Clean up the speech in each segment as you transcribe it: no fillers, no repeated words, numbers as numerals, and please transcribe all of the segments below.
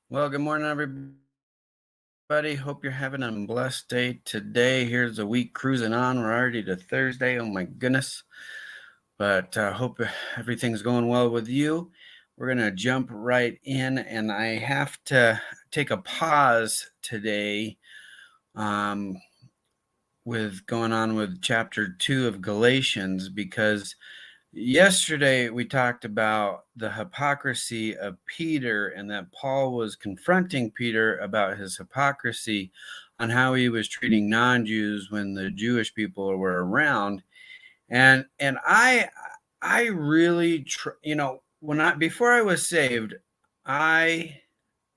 Well, good morning, everybody. Hope you're having a blessed day today. Here's the week cruising on. We're already to Thursday. Oh my goodness. But hope everything's going well with you. We're going to jump right in, and I have to take a pause today with going on with chapter 2 of Galatians because yesterday we talked about the hypocrisy of Peter and that Paul was confronting Peter about his hypocrisy on how he was treating non-Jews when the Jewish people were around. And I really before I was saved, I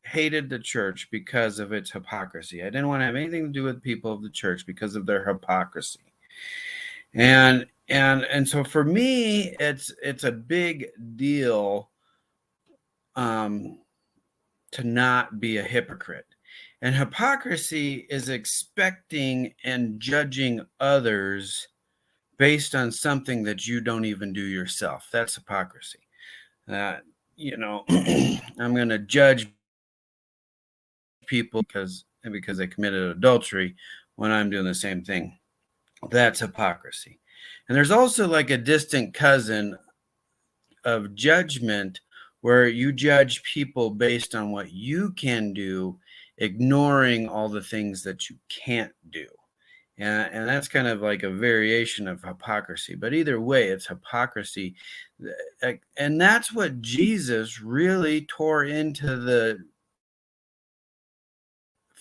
hated the church because of its hypocrisy. I didn't want to have anything to do with people of the church because of their hypocrisy. And so for me, it's a big deal to not be a hypocrite. And hypocrisy is expecting and judging others based on something that you don't even do yourself. That's hypocrisy. Uh, I'm going to judge people because they committed adultery when I'm doing the same thing. That's hypocrisy. And there's also like a distant cousin of judgment where you judge people based on what you can do, ignoring all the things that you can't do. And that's kind of like a variation of hypocrisy. But either way, it's hypocrisy. And that's what Jesus really tore into the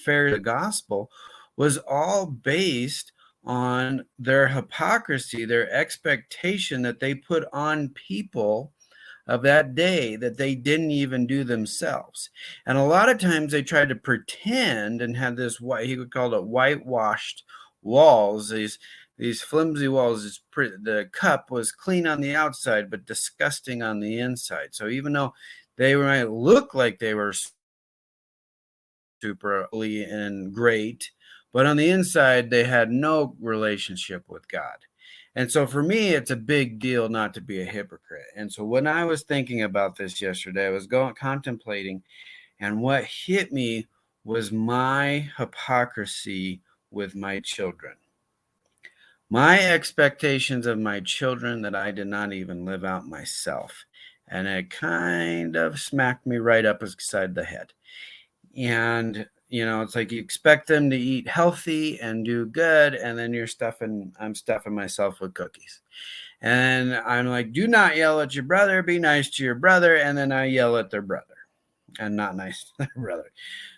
the gospel was all based on their hypocrisy, their expectation that they put on people of that day that they didn't even do themselves. And a lot of times they tried to pretend and had this what he would call it whitewashed walls, these flimsy walls. The cup was clean on the outside but disgusting on the inside. So even though they might look like they were super holy and great, but on the inside, they had no relationship with God. And so for me, it's a big deal not to be a hypocrite. And so when I was thinking about this yesterday, I was contemplating, and what hit me was my hypocrisy with my children. My expectations of my children that I did not even live out myself. And it kind of smacked me right up beside the head. And it's like you expect them to eat healthy and do good, and then I'm stuffing myself with cookies. And I'm like, do not yell at your brother, be nice to your brother. And then I yell at their brother and not nice to their brother.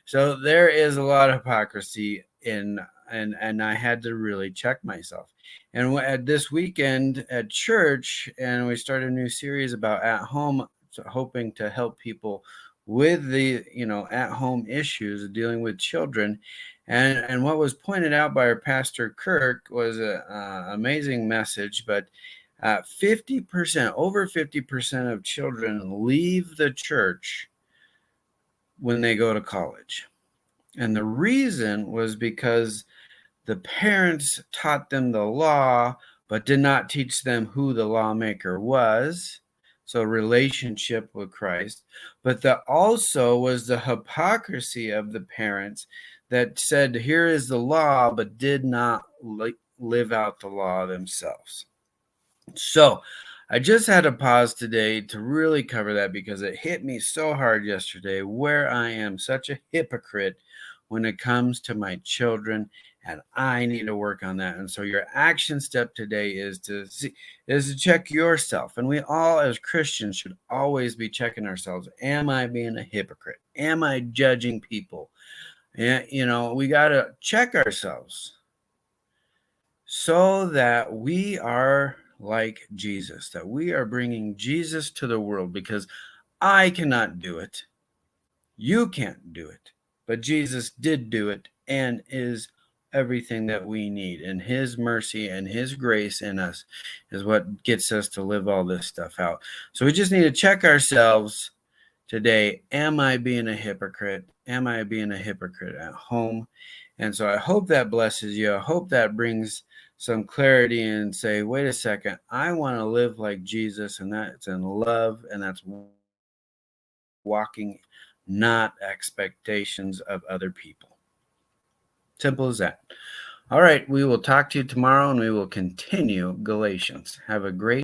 So there is a lot of hypocrisy and I had to really check myself. And at this weekend at church, and we started a new series about at home, so hoping to help people with the at home issues dealing with children. And what was pointed out by our pastor Kirk was an amazing message. But 50%, over 50% of children leave the church when they go to college. And the reason was because the parents taught them the law, but did not teach them who the lawmaker was. So relationship with Christ. But that also was the hypocrisy of the parents that said, here is the law, but did not live out the law themselves. So I just had to pause today to really cover that because it hit me so hard yesterday where I am such a hypocrite when it comes to my children, and I need to work on that. And so your action step today is to check yourself. And we all as Christians should always be checking ourselves. Am I being a hypocrite? Am I judging people? And we got to check ourselves so that we are like Jesus, that we are bringing Jesus to the world, because I cannot do it. You can't do it. But Jesus did do it and is everything that we need. And his mercy and his grace in us is what gets us to live all this stuff out. So we just need to check ourselves today. Am I being a hypocrite? Am I being a hypocrite at home? And so I hope that blesses you. I hope that brings some clarity and say, wait a second, I want to live like Jesus, and that's in love, and that's walking not expectations of other people. Simple as that. All right, we will talk to you tomorrow and we will continue Galatians. Have a great